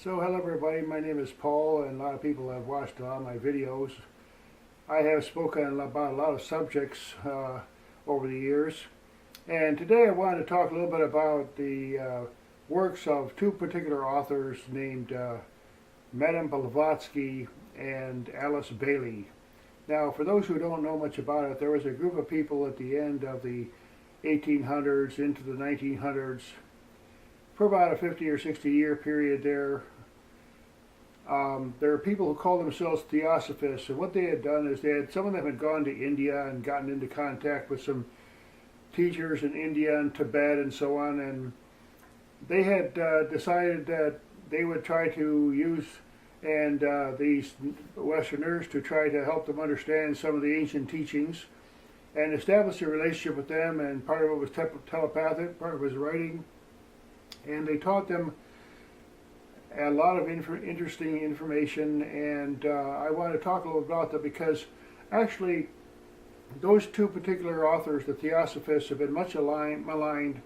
So hello everybody, my name is Paul and a lot of people have watched a lot of my videos. I have spoken about a lot of subjects over the years, and today I wanted to talk a little bit about the works of two particular authors named Madame Blavatsky and Alice Bailey. Now for those who don't know much about it, there was a group of people at the end of the 1800s into the 1900s, for about a 50 or 60 year period there. There are people who call themselves Theosophists, and what they had done is some of them had gone to India and gotten into contact with some teachers in India and Tibet and so on, and they had decided that they would try to use these Westerners to try to help them understand some of the ancient teachings and establish a relationship with them, and part of it was telepathic, part of it was writing, and they taught them a lot of interesting information, and I want to talk a little about that because actually those two particular authors, the Theosophists, have been much maligned.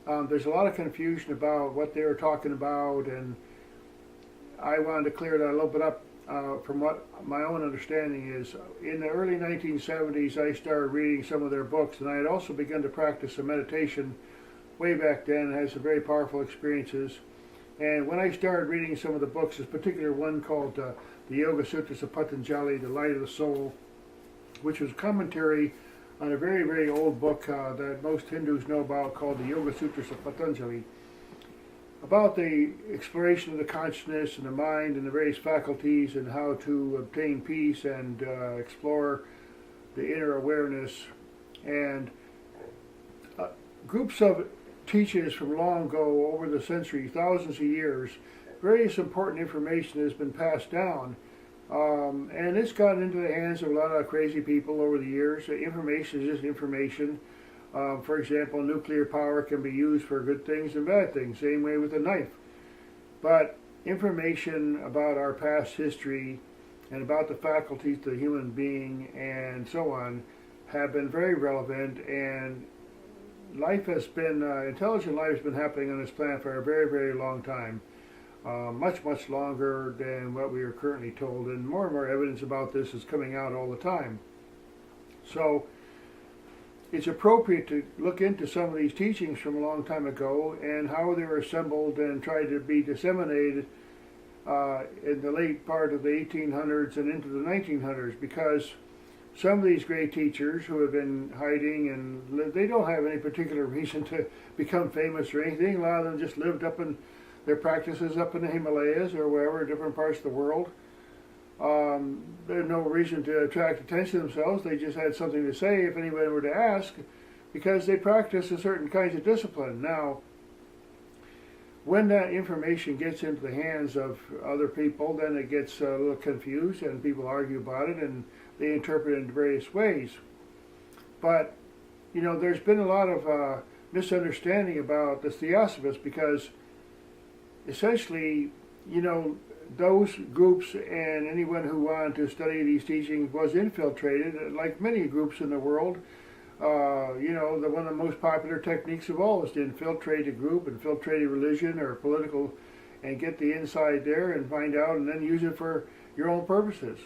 There's a lot of confusion about what they were talking about, and I wanted to clear that a little bit up from what my own understanding is. In the early 1970s, I started reading some of their books, and I had also begun to practice some meditation way back then and had some very powerful experiences. And when I started reading some of the books, this particular one called the Yoga Sutras of Patanjali, The Light of the Soul, which was commentary on a very, very old book that most Hindus know about called the Yoga Sutras of Patanjali, about the exploration of the consciousness and the mind and the various faculties and how to obtain peace and explore the inner awareness. And groups of teachers from long ago, over the century, thousands of years, various important information has been passed down, and it's gotten into the hands of a lot of crazy people over the years. Information is just information. For example, nuclear power can be used for good things and bad things, same way with a knife. But information about our past history and about the faculties of the human being and so on have been very relevant, and life has been, intelligent life has been happening on this planet for a very, very long time. Much, much longer than what we are currently told, and more evidence about this is coming out all the time. So it's appropriate to look into some of these teachings from a long time ago and how they were assembled and tried to be disseminated in the late part of the 1800s and into the 1900s, because some of these great teachers who have been hiding, and they don't have any particular reason to become famous or anything. A lot of them just lived up in their practices up in the Himalayas or wherever, different parts of the world. There's no reason to attract attention to themselves. They just had something to say if anybody were to ask, because they practice a certain kinds of discipline. Now, when that information gets into the hands of other people, then it gets a little confused and people argue about it and they interpret it in various ways. But, you know, there's been a lot of misunderstanding about the Theosophists, because essentially, you know, those groups and anyone who wanted to study these teachings was infiltrated, like many groups in the world. You know, one of the most popular techniques of all is to infiltrate a group, infiltrate a religion or political, and get the inside there and find out and then use it for your own purposes.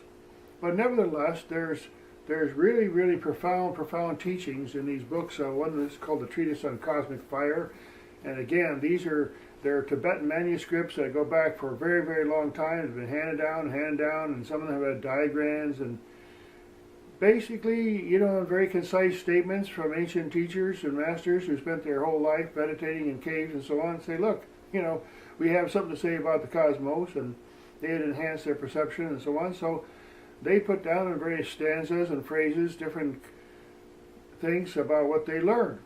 But nevertheless, there's really, really profound teachings in these books. One is called the Treatise on Cosmic Fire, and again, they're Tibetan manuscripts that go back for a very, very long time. They've been handed down, and some of them have had diagrams and basically, you know, very concise statements from ancient teachers and masters who spent their whole life meditating in caves and so on, and say, look, you know, we have something to say about the cosmos, and they had enhanced their perception and so on. So they put down in various stanzas and phrases different things about what they learned.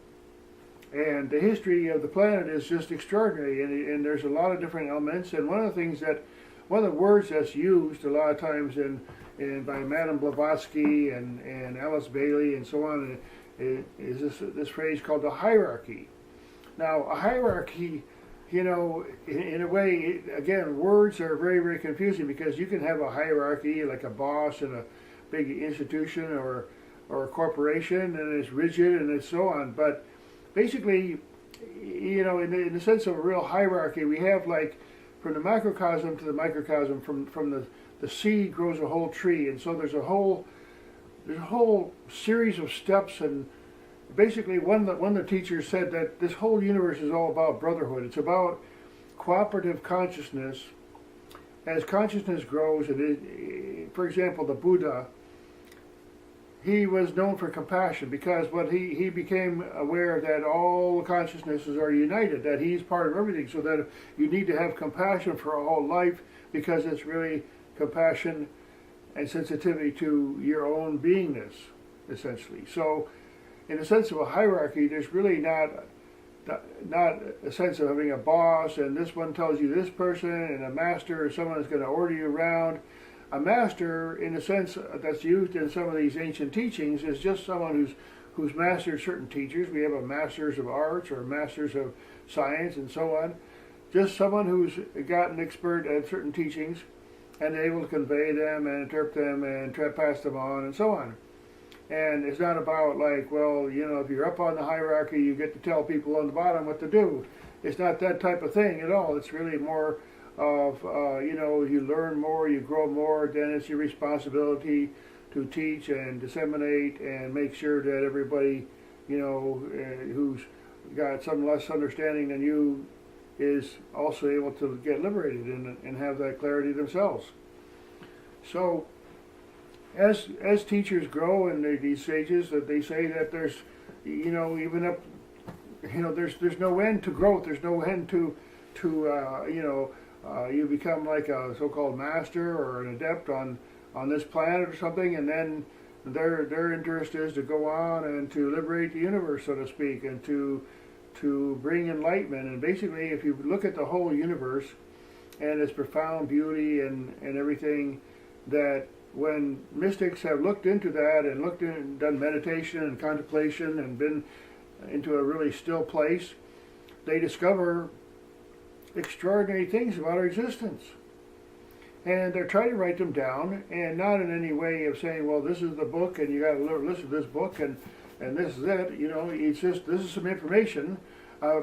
And the history of the planet is just extraordinary, and there's a lot of different elements. And one of the words that's used a lot of times by Madame Blavatsky and Alice Bailey and so on is this phrase called the hierarchy. Now, a hierarchy, you know, in a way, again, words are very, very confusing, because you can have a hierarchy like a boss in a big institution or a corporation, and it's rigid and it's so on. But basically, you know, in the sense of a real hierarchy, we have like from the macrocosm to the microcosm, from the seed grows a whole tree, and so there's a whole series of steps. And basically, one of the teachers said that this whole universe is all about brotherhood. It's about cooperative consciousness. As consciousness grows, for example, the Buddha, he was known for compassion because he became aware that all consciousnesses are united, that he's part of everything, so that you need to have compassion for all life, because it's really compassion and sensitivity to your own beingness, essentially. So, in a sense of a hierarchy, there's really not a sense of having a boss, and this one tells you this person, and a master, or someone is going to order you around. A master, in a sense that's used in some of these ancient teachings, is just someone who's mastered certain teachers. We have a masters of arts or masters of science and so on. Just someone who's gotten expert at certain teachings and able to convey them and interpret them and pass them on and so on. And it's not about like, well, if you're up on the hierarchy, you get to tell people on the bottom what to do. It's not that type of thing at all. It's really more of, you learn more, you grow more, then it's your responsibility to teach and disseminate and make sure that everybody, who's got some less understanding than you is also able to get liberated and have that clarity themselves. So, as teachers grow in these stages, that they say that there's, even up, there's no end to growth. There's no end to you become like a so-called master or an adept on this planet or something, and then their interest is to go on and to liberate the universe, so to speak, and to bring enlightenment. And basically, if you look at the whole universe and its profound beauty and everything, that when mystics have looked into that and done meditation and contemplation and been into a really still place, they discover extraordinary things about our existence. And they're trying to write them down, and not in any way of saying, well, this is the book and you got to listen to this book and this is it. It's just, this is some information.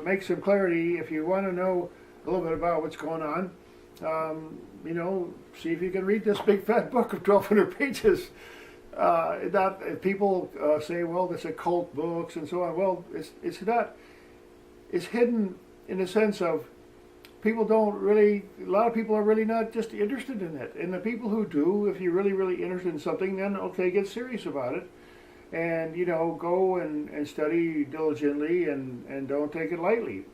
Make some clarity. If you want to know a little bit about what's going on, see if you can read this big fat book of 1,200 pages. People say, well, it's occult books and so on. Well, it's not. It's hidden in the sense of people don't really, a lot of people are really not just interested in it. And the people who do, if you're really, really interested in something, then okay, get serious about it. And, go and study diligently and don't take it lightly.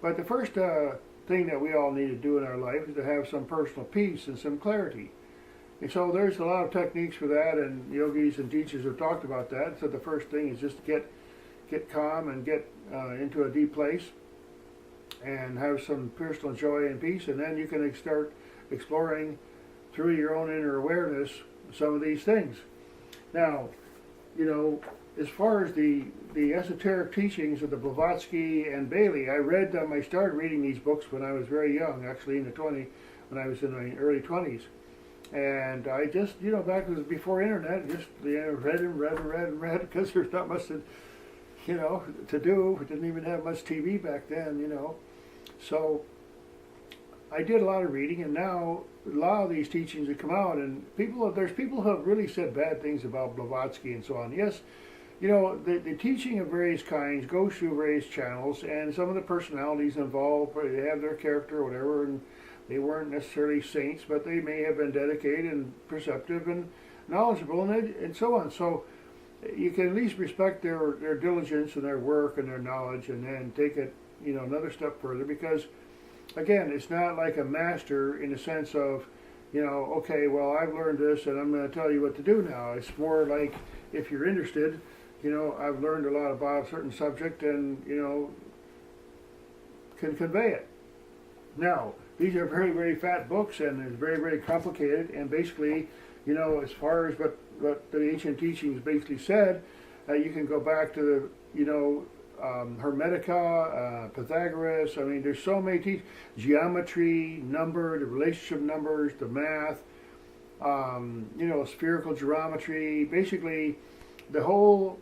But the first thing that we all need to do in our life is to have some personal peace and some clarity. And so there's a lot of techniques for that, and yogis and teachers have talked about that. So the first thing is just to get calm and get into a deep place and have some personal joy and peace, and then you can start exploring through your own inner awareness some of these things. Now, as far as the esoteric teachings of the Blavatsky and Bailey, I started reading these books when I was very young, actually when I was in my early 20s. And I just, back before internet, just read and read, because there's not much to do. We didn't even have much TV back then, So I did a lot of reading, and now a lot of these teachings have come out, and there's people who have really said bad things about Blavatsky and so on. Yes, the teaching of various kinds goes through various channels, and some of the personalities involved, they have their character or whatever, and they weren't necessarily saints, but they may have been dedicated and perceptive and knowledgeable and so on. So you can at least respect their diligence and their work and their knowledge, and then take it another step further, because again, it's not like a master in the sense of okay, well, I've learned this and I'm going to tell you what to do now. It's more like, if you're interested, I've learned a lot about a certain subject and can convey it. Now, these are very, very fat books, and it's very, very complicated, and basically, as far as what the ancient teachings basically said, you can go back to the Hermetica, Pythagoras. I mean, there's so many teachings. Geometry, the relationship numbers, the math, spherical geometry. Basically, the whole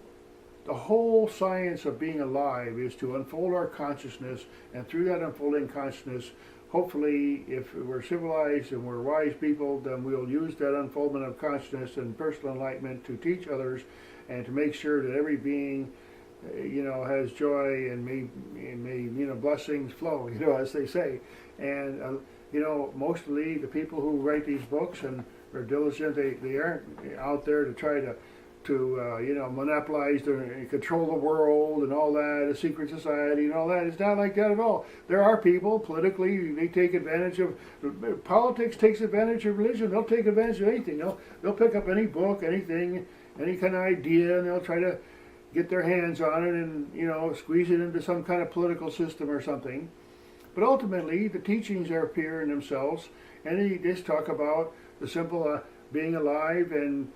science of being alive is to unfold our consciousness, and through that unfolding consciousness, hopefully, if we're civilized and we're wise people, then we'll use that unfoldment of consciousness and personal enlightenment to teach others and to make sure that every being, has joy and may blessings flow, as they say. And, mostly the people who write these books and are diligent, they aren't out there to try to monopolize and control the world and all that, a secret society and all that. It's not like that at all. There are people, politically, they take advantage of, politics takes advantage of religion. They'll take advantage of anything. They'll pick up any book, anything, any kind of idea, and they'll try to get their hands on it and, squeeze it into some kind of political system or something. But ultimately, the teachings are pure in themselves, and they just talk about the simple being alive and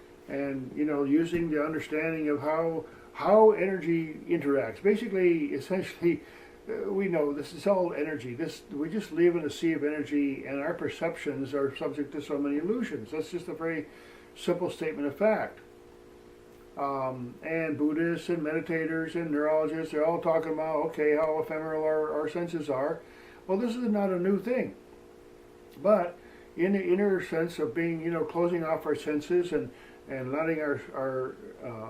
using the understanding of how energy interacts. Basically, essentially, we know this is all energy. We just live in a sea of energy, and our perceptions are subject to so many illusions. That's just a very simple statement of fact. And Buddhists and meditators and neurologists, they're all talking about, how ephemeral our senses are. Well, this is not a new thing. But in the inner sense of being, closing off our senses and letting our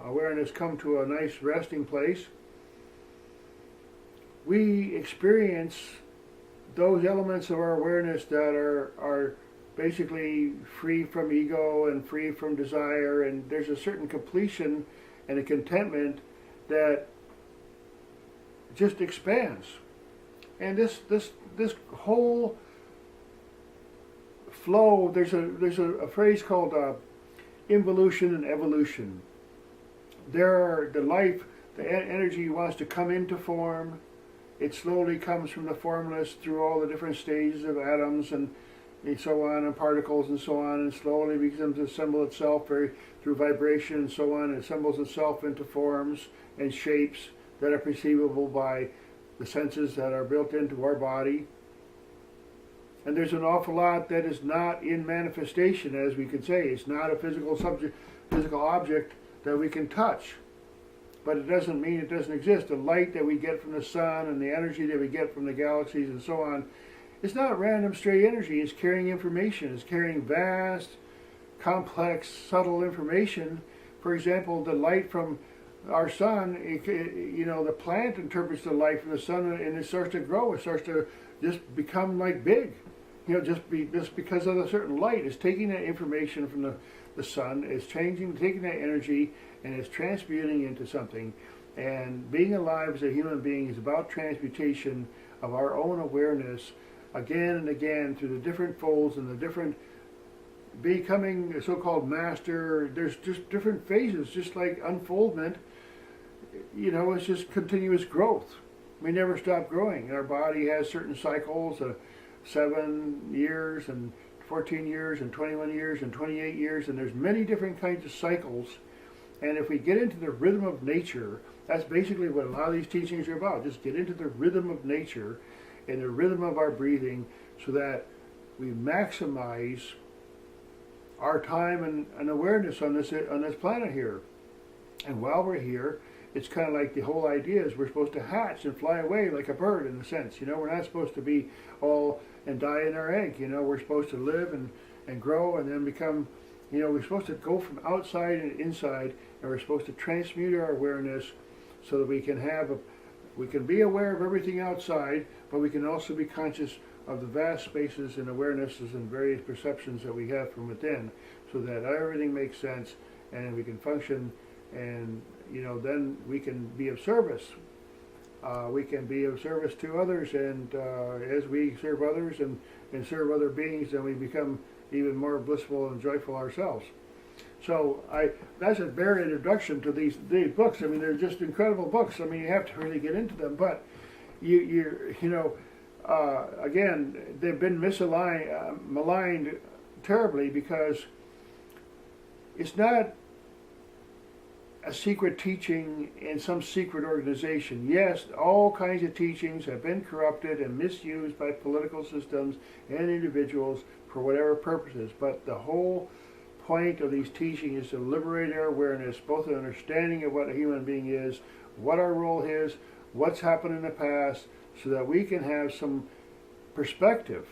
awareness come to a nice resting place, we experience those elements of our awareness that are basically free from ego and free from desire, and there's a certain completion and a contentment that just expands. And this whole flow, there's a phrase called involution and evolution. The energy wants to come into form. It slowly comes from the formless through all the different stages of atoms and so on, and particles and so on, and slowly begins to assemble itself through vibration and so on. It assembles itself into forms and shapes that are perceivable by the senses that are built into our body. And there's an awful lot that is not in manifestation, as we could say. It's not a physical object that we can touch. But it doesn't mean it doesn't exist. The light that we get from the sun and the energy that we get from the galaxies and so on, it's not random stray energy. It's carrying information. It's carrying vast, complex, subtle information. For example, the light from our sun, the plant interprets the light from the sun and it starts to grow. It starts to just become like big. Just because of a certain light. It's taking that information from the sun, it's taking that energy, and it's transmuting into something. And being alive as a human being is about transmutation of our own awareness again and again through the different folds and the different becoming a so-called master. There's just different phases, just like unfoldment. It's just continuous growth. We never stop growing. Our body has certain cycles, 7 years and 14 years and 21 years and 28 years, and there's many different kinds of cycles. And if we get into the rhythm of nature, that's basically what a lot of these teachings are about. Just get into the rhythm of nature and the rhythm of our breathing so that we maximize our time and awareness on this planet here. And while we're here, it's kind of like the whole idea is we're supposed to hatch and fly away like a bird in a sense. We're not supposed to be all and die in our egg. We're supposed to live and grow and then become, we're supposed to go from outside and inside, and we're supposed to transmute our awareness so that we can be aware of everything outside, but we can also be conscious of the vast spaces and awarenesses and various perceptions that we have from within, so that everything makes sense and we can function, and then we can be of service. We can be of service to others, and as we serve others and serve other beings, then we become even more blissful and joyful ourselves. So that's a bare introduction to these books. They're just incredible books. You have to really get into them. But again, they've been maligned terribly because it's not a secret teaching in some secret organization. Yes, all kinds of teachings have been corrupted and misused by political systems and individuals for whatever purposes, but the whole point of these teachings is to liberate our awareness, both an understanding of what a human being is, what our role is, what's happened in the past, so that we can have some perspective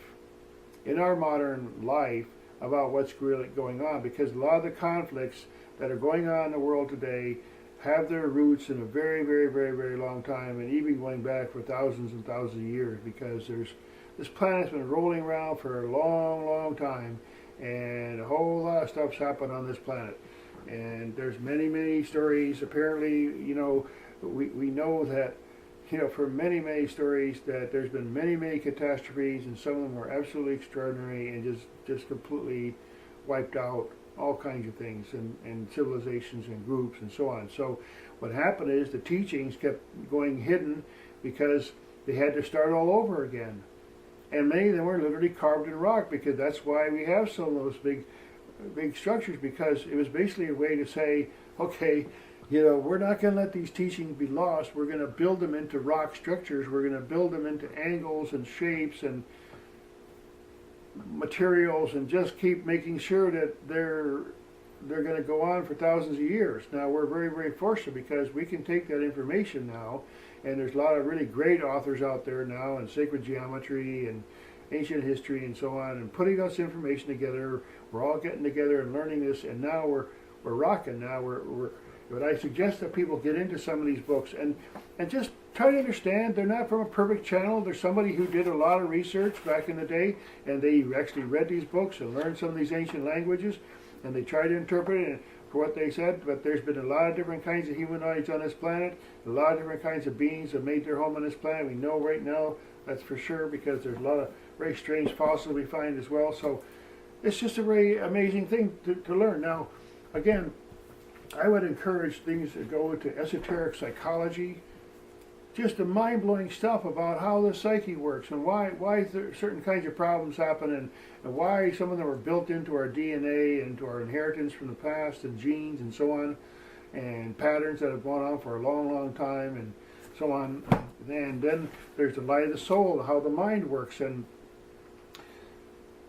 in our modern life about what's really going on, because a lot of the conflicts that are going on in the world today have their roots in a very, very, very, very long time, and even going back for thousands and thousands of years, because this planet's been rolling around for a long, long time, and a whole lot of stuff's happened on this planet. And there's many, many stories. Apparently, we know that, from many, many stories, that there's been many, many catastrophes, and some of them were absolutely extraordinary and just completely wiped out all kinds of things, and civilizations and groups and so on. So what happened is the teachings kept going hidden because they had to start all over again. And many of them were literally carved in rock, because that's why we have some of those big structures, because it was basically a way to say, okay, we're not going to let these teachings be lost. We're going to build them into rock structures. We're going to build them into angles and shapes and materials, and just keep making sure that they're going to go on for thousands of years. Now, we're very, very fortunate, because we can take that information now, and there's a lot of really great authors out there now in sacred geometry and ancient history and so on, and putting this information together. We're all getting together and learning this, and now we're rocking. Now but I suggest that people get into some of these books and just try to understand they're not from a perfect channel. There's somebody who did a lot of research back in the day, and they actually read these books and learned some of these ancient languages, and they tried to interpret it for what they said. But there's been a lot of different kinds of humanoids on this planet, a lot of different kinds of beings that made their home on this planet. We know right now, that's for sure, because there's a lot of very strange fossils we find as well. So it's just a very amazing thing to learn. Now, again, I would encourage things to go into esoteric psychology, just the mind-blowing stuff about how the psyche works, and why certain kinds of problems happen, and why some of them are built into our DNA and to our inheritance from the past, and genes and so on, and patterns that have gone on for a long, long time and so on. And then there's the light of the soul, how the mind works, and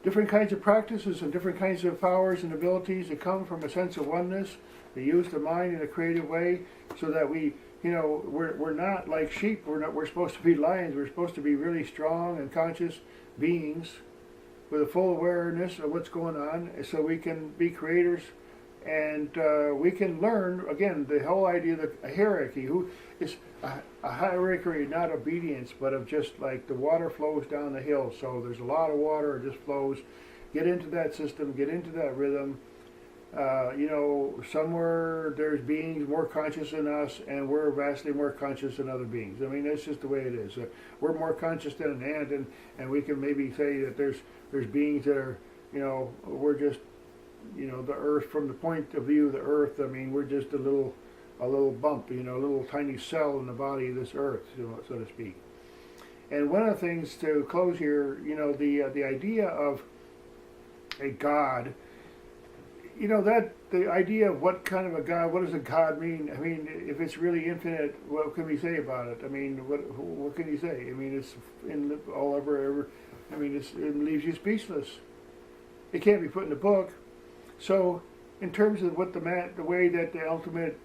different kinds of practices and different kinds of powers and abilities that come from a sense of oneness. They use the mind in a creative way, so that we're not like sheep. We're supposed to be lions. We're supposed to be really strong and conscious beings with a full awareness of what's going on, so we can be creators, and we can learn. Again, the whole idea of a hierarchy, who is a hierarchy, not obedience, but of just like the water flows down the hill. So there's a lot of water, it just flows. Get into that system, get into that rhythm. Somewhere there's beings more conscious than us, and we're vastly more conscious than other beings. I mean, that's just the way it is. We're more conscious than an ant, and we can maybe say that there's beings that are, we're just, the earth, from the point of view of the earth. I mean, we're just a little bump, a little tiny cell in the body of this earth, so to speak. And one of the things to close here, the idea of a God. That the idea of what kind of a God, what does a God mean? I mean, if it's really infinite, what can we say about it? I mean, what can you say? I mean, it's all over. I mean, it leaves you speechless. It can't be put in a book. So, in terms of what the way that the ultimate,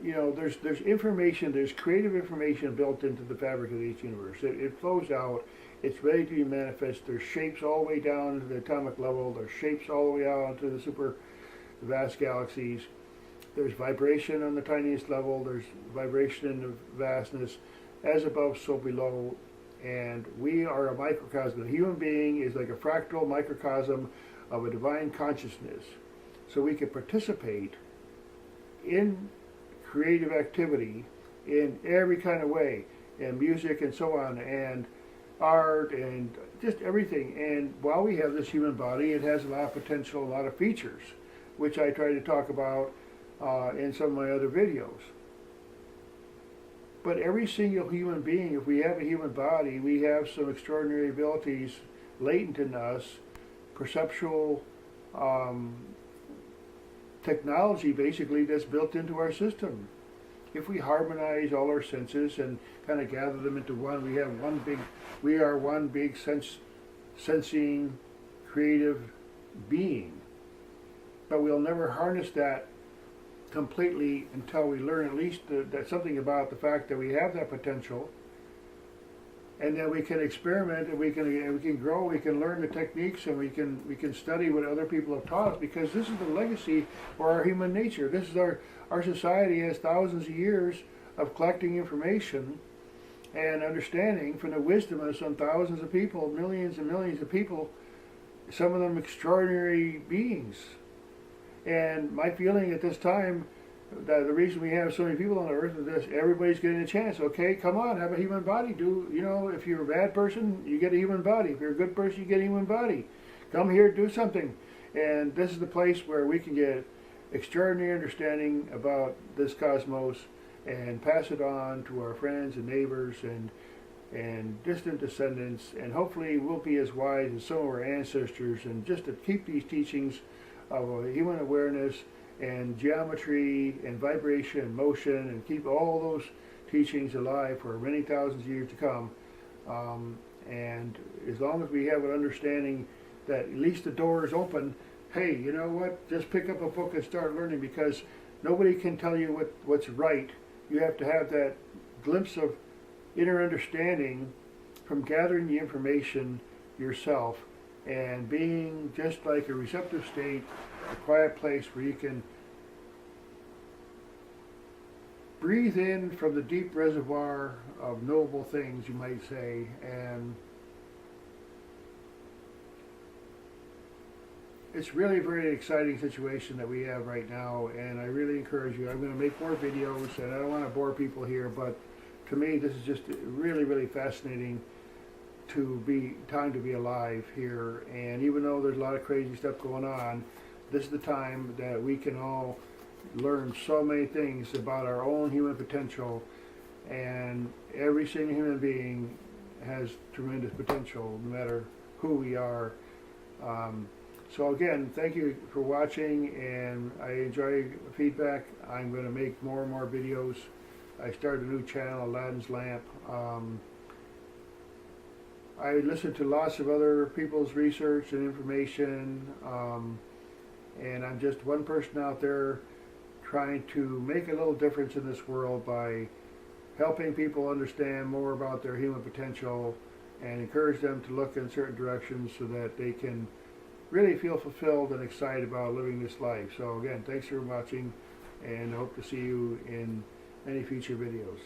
there's information, there's creative information built into the fabric of each universe. It flows out. It's ready to be manifest. There's shapes all the way down to the atomic level. There's shapes all the way out to the vast galaxies. There's vibration on the tiniest level. There's vibration in the vastness. As above, so below. And we are a microcosm. A human being is like a fractal microcosm of a divine consciousness. So we can participate in creative activity in every kind of way, in music and so on, and art and just everything. And while we have this human body, it has a lot of potential, a lot of features, which I try to talk about in some of my other videos. But every single human being, if we have a human body, we have some extraordinary abilities latent in us, perceptual technology basically that's built into our system. If we harmonize all our senses and kind of gather them into one, we are one big sensing, creative being. But we'll never harness that completely until we learn at least that something about the fact that we have that potential, and then we can experiment, and we can grow, we can learn the techniques, and we can study what other people have taught us, because this is the legacy for our human nature. This is our society has thousands of years of collecting information and understanding from the wisdom of some thousands of people, millions and millions of people, some of them extraordinary beings. And my feeling at this time, that the reason we have so many people on the earth is this: everybody's getting a chance. Okay, come on, have a human body. If you're a bad person, you get a human body. If you're a good person, you get a human body. Come here, do something. And this is the place where we can get extraordinary understanding about this cosmos and pass it on to our friends and neighbors and distant descendants, and hopefully we'll be as wise as some of our ancestors, and just to keep these teachings of human awareness and geometry and vibration and motion, and keep all those teachings alive for many thousands of years to come. And as long as we have an understanding that at least the door is open, hey, you know what, just pick up a book and start learning, because nobody can tell you what's right. You have to have that glimpse of inner understanding from gathering the information yourself and being just like a receptive state, a quiet place where you can breathe in from the deep reservoir of knowable things, you might say. And it's really a very exciting situation that we have right now, and I really encourage you. I'm going to make more videos, and I don't want to bore people here, but to me this is just really, really fascinating time to be alive here. And even though there's a lot of crazy stuff going on, this is the time that we can all learn so many things about our own human potential, and every single human being has tremendous potential, no matter who we are. So again, thank you for watching, and I enjoy feedback. I'm going to make more and more videos. I started a new channel, Aladdin's Lamp. I listen to lots of other people's research and information, and I'm just one person out there trying to make a little difference in this world by helping people understand more about their human potential and encourage them to look in certain directions so that they can really feel fulfilled and excited about living this life. So again, thanks for watching, and I hope to see you in many future videos.